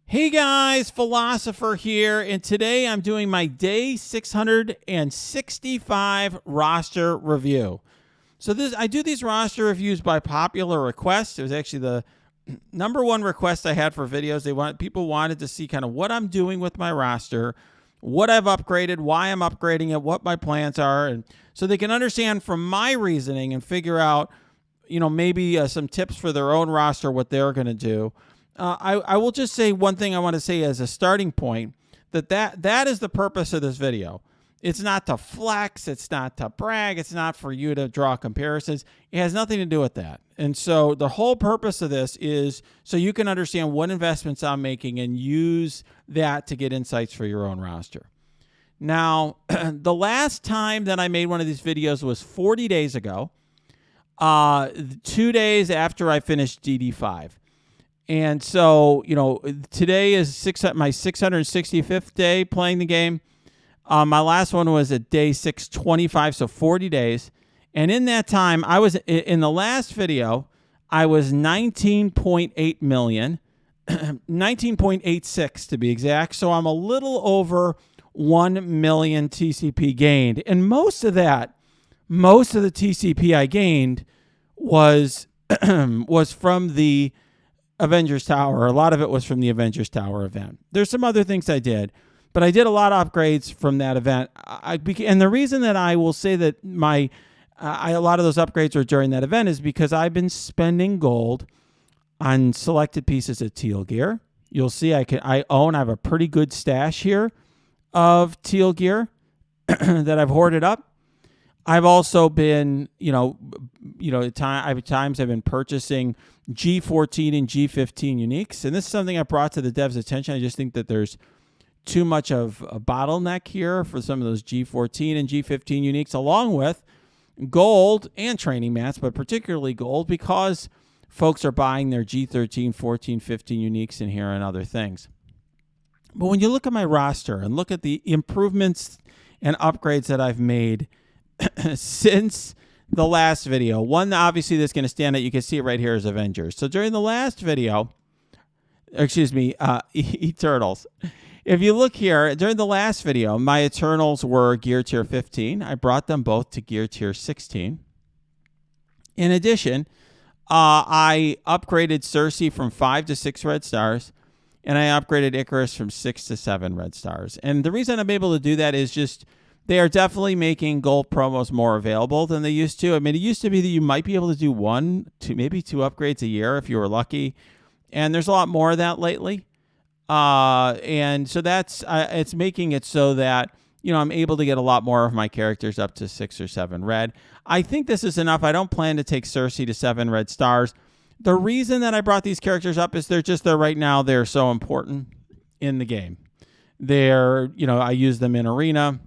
Hey guys, Philosopher here, and today I'm doing my day 665 roster review. So I do these roster reviews by popular request. It was actually the number one request I had for videos. People wanted to see kind of what I'm doing with my roster, what I've upgraded, why I'm upgrading it, what my plans are, and so they can understand from my reasoning and figure out, maybe some tips for their own roster, what they're going to do. I will just say one thing I want to say as a starting point, that is the purpose of this video. It's not to flex. It's not to brag. It's not for you to draw comparisons. It has nothing to do with that. And so the whole purpose of this is so you can understand what investments I'm making and use that to get insights for your own roster. Now, the last time that I made one of these videos was 40 days ago, 2 days after I finished DD5. And so, today is my 665th day playing the game. My last one was at day 625, so 40 days. And in that time, I was in the last video, I was 19.8 million, 19.86 to be exact. So I'm a little over 1 million TCP gained. And most of the TCP I gained was from the Avengers Tower. A lot of it was from the Avengers Tower event. There's some other things I did, but I did a lot of upgrades from that event. And the reason that I will say that a lot of those upgrades were during that event is because I've been spending gold on selected pieces of teal gear. You'll see I have a pretty good stash here of teal gear that I've hoarded up. I've also been, at times I've been purchasing G14 and G15 uniques. And this is something I brought to the devs' attention. I just think that there's too much of a bottleneck here for some of those G14 and G15 uniques, along with gold and training mats, but particularly gold, because folks are buying their G13, 14, 15 uniques in here and other things. But when you look at my roster and look at the improvements and upgrades that I've made since the last video, one obviously that's going to stand out, you can see it right here, is Avengers. So during the last video, Eternals. If you look here, during the last video, my Eternals were Gear Tier 15. I brought them both to Gear Tier 16. In addition, I upgraded Cersei from 5 to 6 red stars, and I upgraded Icarus from 6 to 7 red stars. And the reason I'm able to do that is just they are definitely making gold promos more available than they used to. I mean, it used to be that you might be able to do 1 to maybe 2 upgrades a year if you were lucky. And there's a lot more of that lately. And so it's making it so that, I'm able to get a lot more of my characters up to 6 or 7 red. I think this is enough. I don't plan to take Cersei to 7 red stars. The reason that I brought these characters up is they're right now, they're so important in the game. I use them in arena.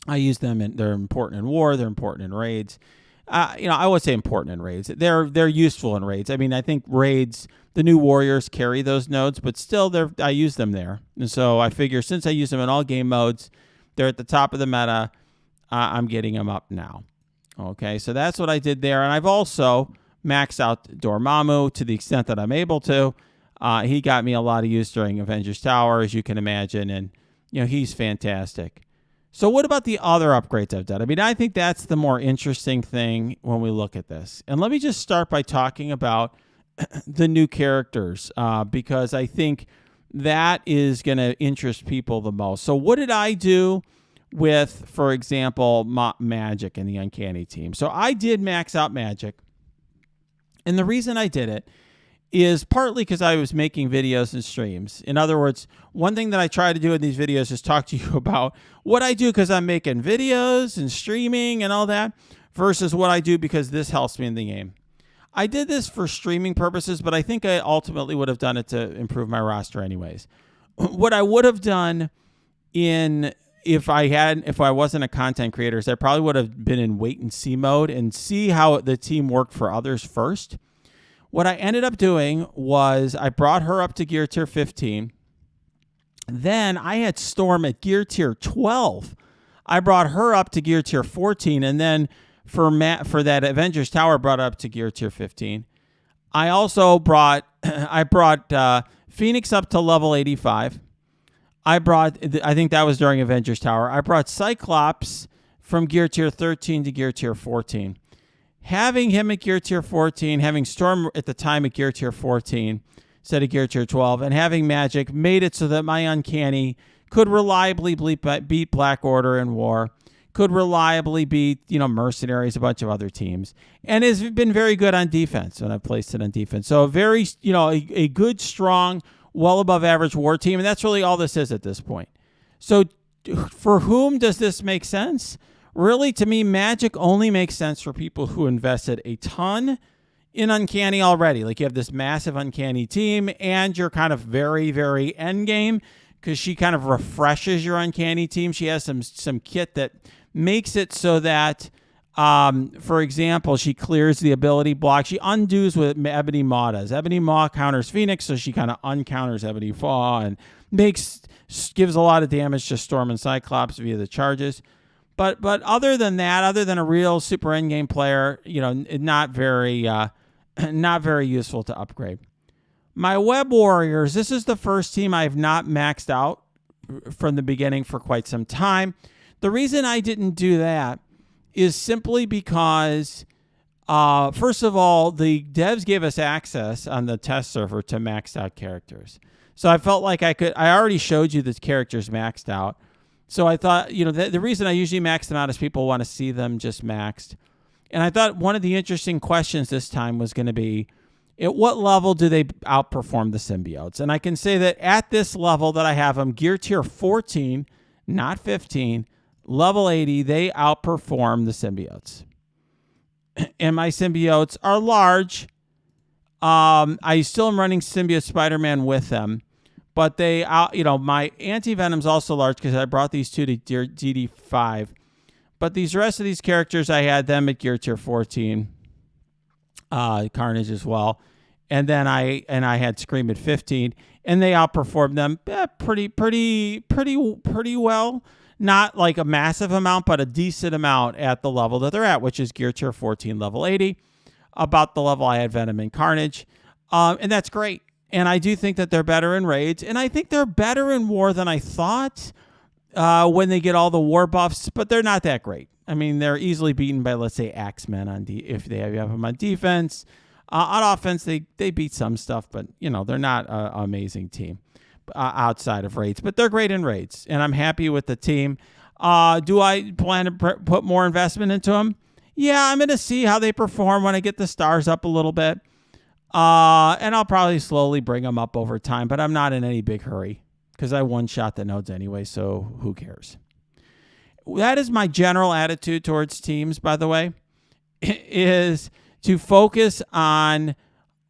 I use them they're important in war. They're important in raids. I would say important in raids. They're useful in raids. I mean, I think raids, the new warriors carry those nodes, but still I use them there. And so I figure since I use them in all game modes, they're at the top of the meta. I'm getting them up now. Okay, so that's what I did there. And I've also maxed out Dormammu to the extent that I'm able to. He got me a lot of use during Avengers Tower, as you can imagine. And, he's fantastic. So what about the other upgrades I've done? I mean, I think that's the more interesting thing when we look at this. And let me just start by talking about the new characters, because I think that is going to interest people the most. So what did I do with, for example, Magic and the Uncanny team? So I did max out Magic. And the reason I did it is partly because I was making videos and streams. In other words, one thing that I try to do in these videos is talk to you about what I do because I'm making videos and streaming and all that, versus what I do because this helps me in the game. I did this for streaming purposes, but I think I ultimately would have done it to improve my roster anyways. What I would have done if I wasn't a content creator, is I probably would have been in wait and see mode and see how the team worked for others first. What I ended up doing was I brought her up to Gear Tier 15. Then I had Storm at Gear Tier 12. I brought her up to Gear Tier 14, and then for that Avengers Tower, brought up to Gear Tier 15. I also brought Phoenix up to level 85. I think that was during Avengers Tower. I brought Cyclops from gear tier 13 to gear tier 14. Having him at gear tier 14, having Storm at the time at gear tier 14 instead of gear tier 12, and having Magic made it so that my Uncanny could reliably beat Black Order in War, could reliably beat, Mercenaries, a bunch of other teams, and has been very good on defense when I've placed it on defense. So a very, a good, strong, well above average war team, and that's really all this is at this point. So for whom does this make sense? Really, to me, Magic only makes sense for people who invested a ton in Uncanny already. Like you have this massive Uncanny team, and you're kind of very, very end game, because she kind of refreshes your Uncanny team. She has some kit that makes it so that, for example, she clears the ability block. She undoes what Ebony Maw does. Ebony Maw counters Phoenix, so she kind of uncounters Ebony Maw and gives a lot of damage to Storm and Cyclops via the charges. But other than that, other than a real super endgame player, not very useful to upgrade. My Web Warriors, this is the first team I've not maxed out from the beginning for quite some time. The reason I didn't do that is simply because, first of all, the devs gave us access on the test server to maxed out characters. So I felt like I already showed you the characters maxed out. So I thought, the reason I usually max them out is people want to see them just maxed. And I thought one of the interesting questions this time was going to be, at what level do they outperform the symbiotes? And I can say that at this level that I have them, gear tier 14, not 15, level 80, they outperform the symbiotes. And my symbiotes are large. I still am running Symbiote Spider-Man with them. But they, my Anti-Venom's also large because I brought these two to DD5. But these rest of these characters, I had them at gear tier 14. Carnage as well. And then I had Scream at 15. And they outperformed them pretty well. Not like a massive amount, but a decent amount at the level that they're at, which is gear tier 14, level 80. About the level I had Venom and Carnage. And that's great. And I do think that they're better in raids. And I think they're better in war than I thought when they get all the war buffs. But they're not that great. I mean, they're easily beaten by, let's say, Axemen if they have them on defense. On offense, they beat some stuff. But, they're not an amazing team outside of raids. But they're great in raids. And I'm happy with the team. Do I plan to put more investment into them? Yeah, I'm going to see how they perform when I get the stars up a little bit. And I'll probably slowly bring them up over time, but I'm not in any big hurry because I one-shot the nodes anyway, so who cares? That is my general attitude towards teams, by the way, is to focus on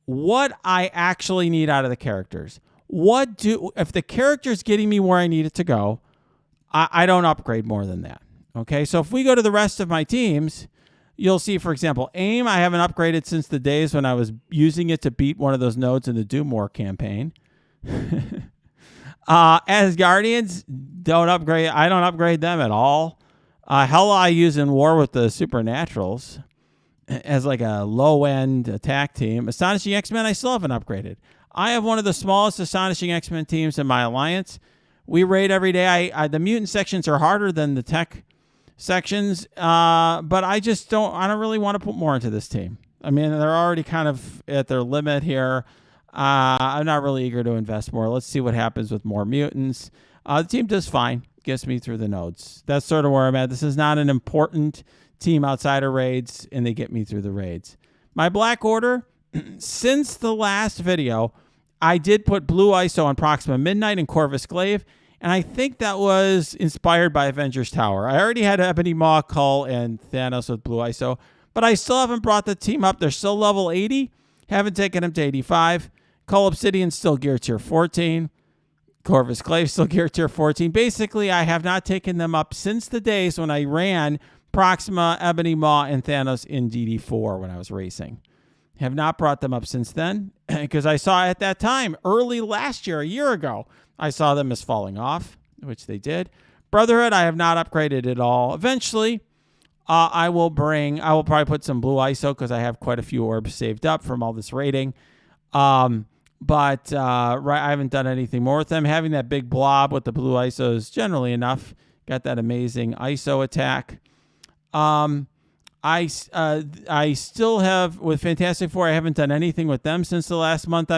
what I actually need out of the characters. If the character's getting me where I need it to go, I don't upgrade more than that. Okay, so if we go to the rest of my teams, you'll see, for example, AIM, I haven't upgraded since the days when I was using it to beat one of those nodes in the Doom War campaign. As Guardians, I don't upgrade them at all. Hella I use in war with the Supernaturals as like a low-end attack team. Astonishing X-Men, I still haven't upgraded. I have one of the smallest Astonishing X-Men teams in my alliance. We raid every day. The mutant sections are harder than the tech sections, but I don't really want to put more into this team. I mean, they're already kind of at their limit here. I'm not really eager to invest more. Let's see what happens with more mutants. The team does fine. Gets me through the nodes. That's sort of where I'm at. This is not an important team outside of raids, and they get me through the raids. My Black Order, since the last video, I did put Blue ISO on Proxima Midnight and Corvus Glaive, and I think that was inspired by Avengers Tower. I already had Ebony Maw, Cull, and Thanos with Blue ISO, but I still haven't brought the team up. They're still level 80. Haven't taken them to 85. Cull Obsidian still gear tier 14. Corvus Glaive still gear tier 14. Basically, I have not taken them up since the days when I ran Proxima, Ebony Maw, and Thanos in DD4 when I was racing. Have not brought them up since then because I saw at that time, early last year, a year ago, I saw them as falling off, which they did. Brotherhood, I have not upgraded at all. Eventually, I will probably put some Blue ISO because I have quite a few orbs saved up from all this raiding. But I haven't done anything more with them. Having that big blob with the blue ISO is generally enough. Got that amazing ISO attack. I still have, with Fantastic Four, I haven't done anything with them since the last month.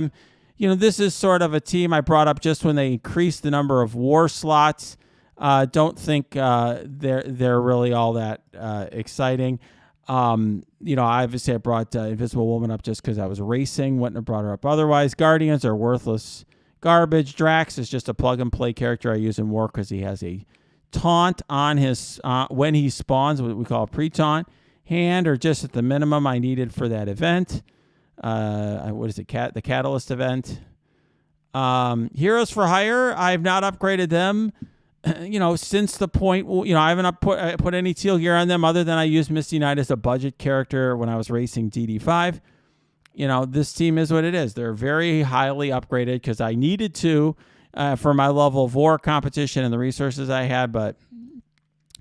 This is sort of a team I brought up just when they increased the number of war slots. Don't think they're really all that exciting. Obviously I brought Invisible Woman up just because I was racing. Wouldn't have brought her up otherwise. Guardians are worthless garbage. Drax is just a plug-and-play character I use in war because he has a taunt on his when he spawns, what we call a pre-taunt hand, or just at the minimum I needed for that event. What is it? The Catalyst event. Heroes for Hire, I have not upgraded them. Since the point, I haven't put any teal gear on them other than I used Misty Knight as a budget character when I was racing DD5. This team is what it is. They're very highly upgraded because I needed to for my level of war competition and the resources I had, but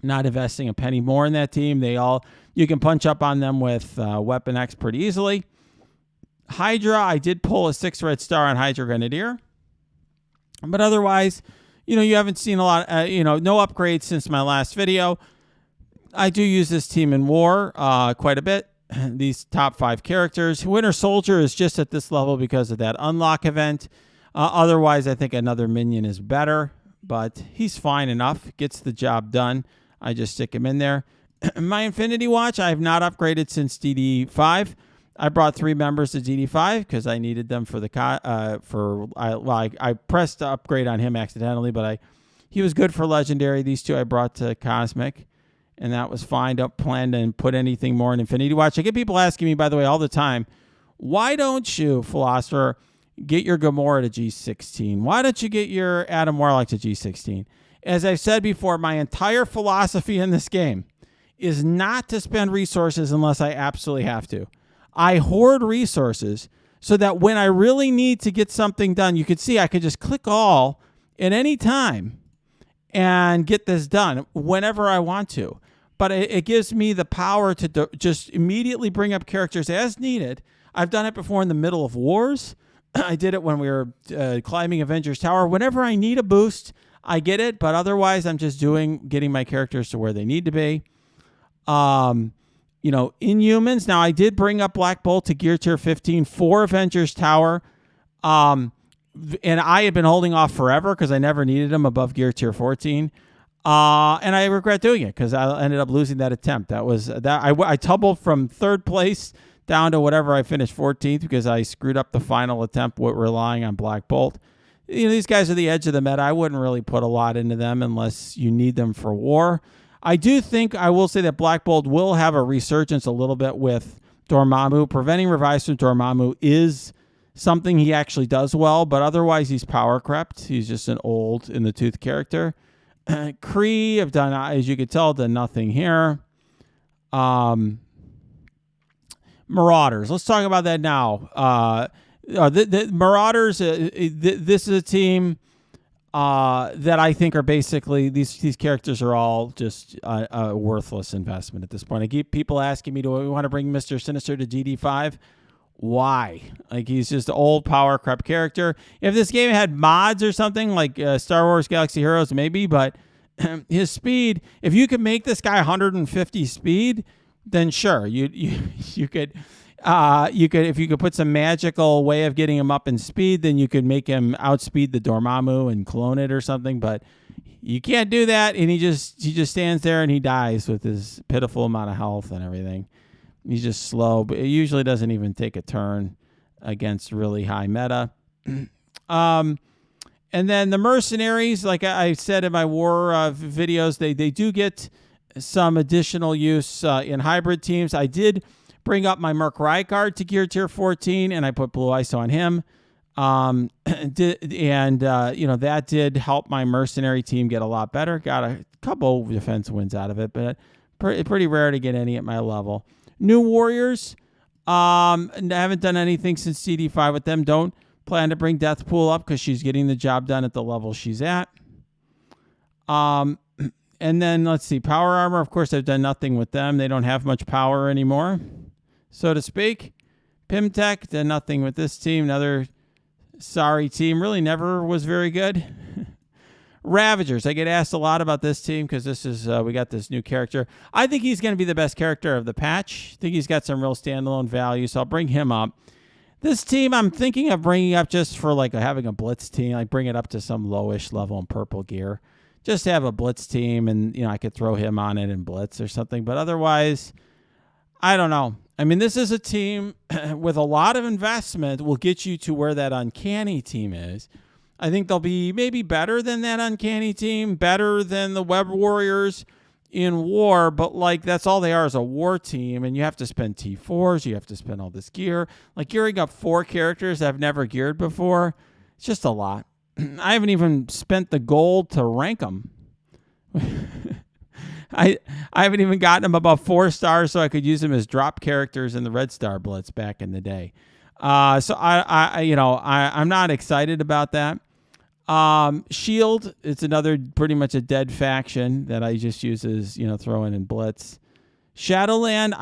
not investing a penny more in that team. You can punch up on them with Weapon X pretty easily. Hydra, I did pull a 6 red star on Hydra Grenadier, but otherwise, you haven't seen a lot, no upgrades since my last video. I do use this team in war quite a bit. These top 5 characters. Winter Soldier is just at this level because of that unlock event. Otherwise, I think another minion is better, but he's fine enough. Gets the job done. I just stick him in there. My Infinity Watch, I have not upgraded since DD5. I brought 3 members to DD5 because I needed them for I pressed to upgrade on him accidentally, but he was good for Legendary. These 2 I brought to Cosmic, and that was fine. Don't plan to put anything more in Infinity Watch. I get people asking me, by the way, all the time, why don't you, Philosopher, get your Gamora to G16? Why don't you get your Adam Warlock to G16? As I've said before, my entire philosophy in this game is not to spend resources unless I absolutely have to. I hoard resources so that when I really need to get something done, you can see I could just click all at any time and get this done whenever I want to. But it gives me the power to just immediately bring up characters as needed. I've done it before in the middle of wars. I did it when we were climbing Avengers Tower. Whenever I need a boost, I get it. But otherwise, I'm just getting my characters to where they need to be. Inhumans. Now, I did bring up Black Bolt to Gear Tier 15 for Avengers Tower. And I had been holding off forever because I never needed him above Gear Tier 14. And I regret doing it because I ended up losing that attempt. I tumbled from 3rd place down to whatever I finished 14th because I screwed up the final attempt with relying on Black Bolt. These guys are the edge of the meta. I wouldn't really put a lot into them unless you need them for war. I do think I will say that Black Bolt will have a resurgence a little bit with Dormammu. Preventing revives from Dormammu is something he actually does well, but otherwise he's power crept. He's just an old in the tooth character. Kree, I've done, as you can tell, done nothing here. Marauders. Let's talk about that now. The Marauders, this is a team that I think are basically, these characters are all just a worthless investment at this point. I keep people asking me, do we want to bring Mr. Sinister to GD5? Why? He's just an old power crap character. If this game had mods or something like Star Wars Galaxy Heroes, maybe, but his speed, if you could make this guy 150 speed, then sure, you could if you could put some magical way of getting him up in speed, then you could make him outspeed the Dormammu and clone it or something, but you can't do that, and he just stands there and he dies with his pitiful amount of health and everything. He's just slow, but it usually doesn't even take a turn against really high meta. And then the mercenaries, like I said in my war videos, they do get some additional use in hybrid teams. I did bring up my Merc Rycard to Gear Tier 14, and I put Blue ISO on him. That did help my mercenary team get a lot better. Got a couple defense wins out of it, but pretty rare to get any at my level. New Warriors, I haven't done anything since CD5 with them. Don't plan to bring Deathpool up because she's getting the job done at the level she's at. And then, let's see, Power Armor. Of course, I've done nothing with them. They don't have much power anymore, so to speak. Pimtech, done nothing with this team. Another Sorry, team. Really never was very good. Ravagers. I get asked a lot about this team because this is we got this new character. I think he's going to be the best character of the patch. I think he's got some real standalone value, so I'll bring him up. This team I'm thinking of bringing up just for like having a blitz team. Like bring it up to some lowish level in purple gear. Just have a blitz team, and I could throw him on it and blitz or something. But otherwise, I don't know. I mean, this is a team with a lot of investment will get you to where that uncanny team is. I think they'll be maybe better than that uncanny team, better than the Web Warriors in war, but like that's all they are is a war team, and you have to spend T4s, you have to spend all this gear. Like gearing up 4 characters I've never geared before, it's just a lot. I haven't even spent the gold to rank them. I haven't even gotten them above 4 stars so I could use them as drop characters in the Red Star Blitz back in the day. So I'm not excited about that. Shield, it's another pretty much a dead faction that I just use as, throw in Blitz. Shadowland,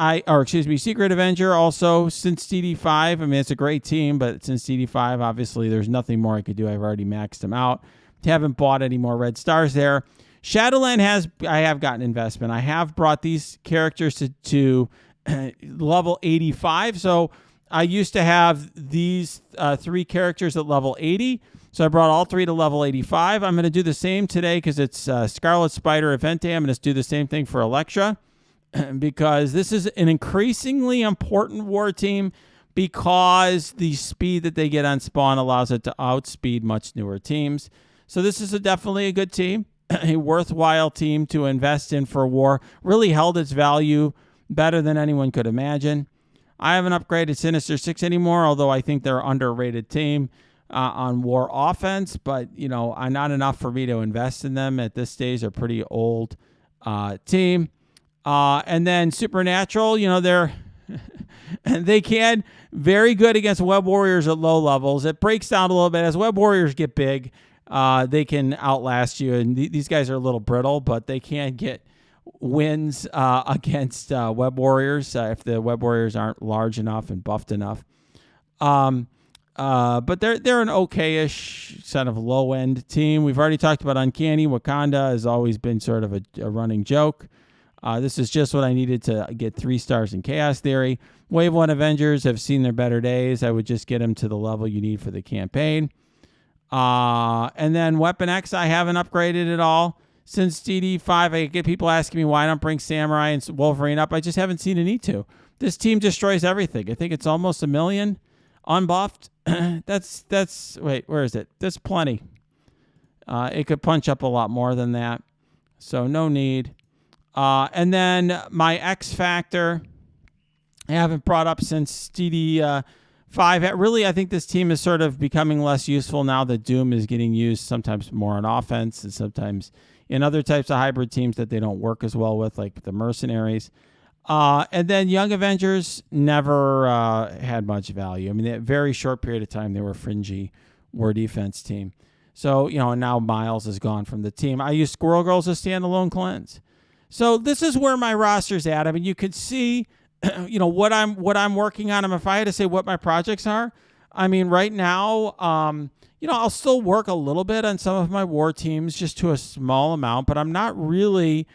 Secret Avenger also since DD5. I mean, it's a great team, but since DD5, obviously there's nothing more I could do. I've already maxed them out. Haven't bought any more red stars there. Shadowland I have gotten investment. I have brought these characters to level 85. So I used to have these 3 characters at level 80. So I brought all 3 to level 85. I'm going to do the same today because it's Scarlet Spider event day. I'm going to do the same thing for Elektra because this is an increasingly important war team because the speed that they get on spawn allows it to outspeed much newer teams. So this is definitely a good team, a worthwhile team to invest in for war. Really held its value better than anyone could imagine. I haven't upgraded Sinister Six anymore, although I think they're an underrated team on war offense, but not enough for me to invest in them at this stage. They're a pretty old team. And then Supernatural, they're they can very good against Web Warriors at low levels. It breaks down a little bit as Web Warriors get big. They can outlast you, and these guys are a little brittle, but they can get wins against Web Warriors if the Web Warriors aren't large enough and buffed enough. But they're an okay-ish kind of low-end team. We've already talked about Uncanny. Wakanda has always been sort of a running joke. This is just what I needed to get 3 stars in Chaos Theory. Wave 1 Avengers have seen their better days. I would just get them to the level you need for the campaign. And then Weapon X I haven't upgraded at all. Since DD5, I get people asking me why I don't bring Samurai and Wolverine up. I just haven't seen a need to. This team destroys everything. I think it's almost 1 million unbuffed. Wait, where is it? There's plenty. It could punch up a lot more than that. So no need. And then my X Factor, I haven't brought up since DD5. Really, I think this team is sort of becoming less useful now that Doom is getting used sometimes more on offense and sometimes in other types of hybrid teams that they don't work as well with, like the Mercenaries. And then Young Avengers never had much value. I mean, a very short period of time, they were a fringy war defense team. So, and now Miles is gone from the team. I use Squirrel Girls as standalone cleanse. So this is where my roster's at. I mean, you could see, what I'm working on. If I had to say what my projects are, I mean, right now, I'll still work a little bit on some of my war teams, just to a small amount, but I'm not really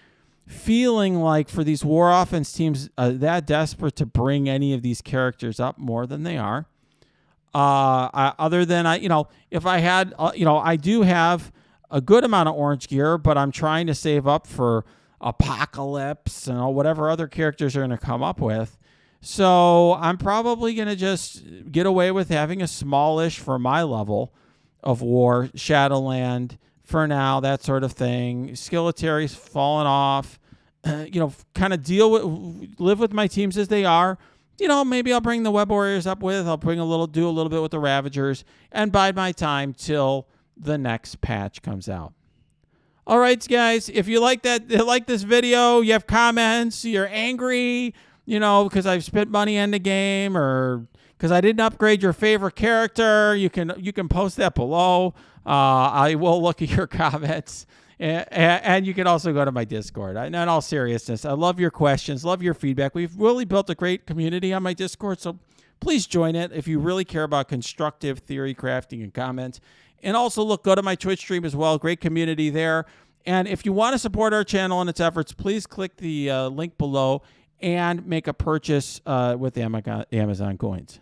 feeling like for these war offense teams that desperate to bring any of these characters up more than they are. Other than if I had, I do have a good amount of orange gear, but I'm trying to save up for Apocalypse and whatever other characters are going to come up with. So I'm probably going to just get away with having a smallish, for my level of war, Shadowland for now, that sort of thing. Skilletary's fallen off. Kind of live with my teams as they are. Maybe I'll bring the Web Warriors up with. I'll do a little bit with the Ravagers, and bide my time till the next patch comes out. All right, guys. If you like this video, you have comments, you're angry, because I've spent money in the game or because I didn't upgrade your favorite character, you can post that below. I will look at your comments. And you can also go to my Discord. In all seriousness, I love your questions, love your feedback. We've really built a great community on my Discord, so Please join it if you really care about constructive theory crafting and comments. And also, look, go to my Twitch stream as well. Great community there. And if you want to support our channel and its efforts, please click the link below and make a purchase with Amazon coins.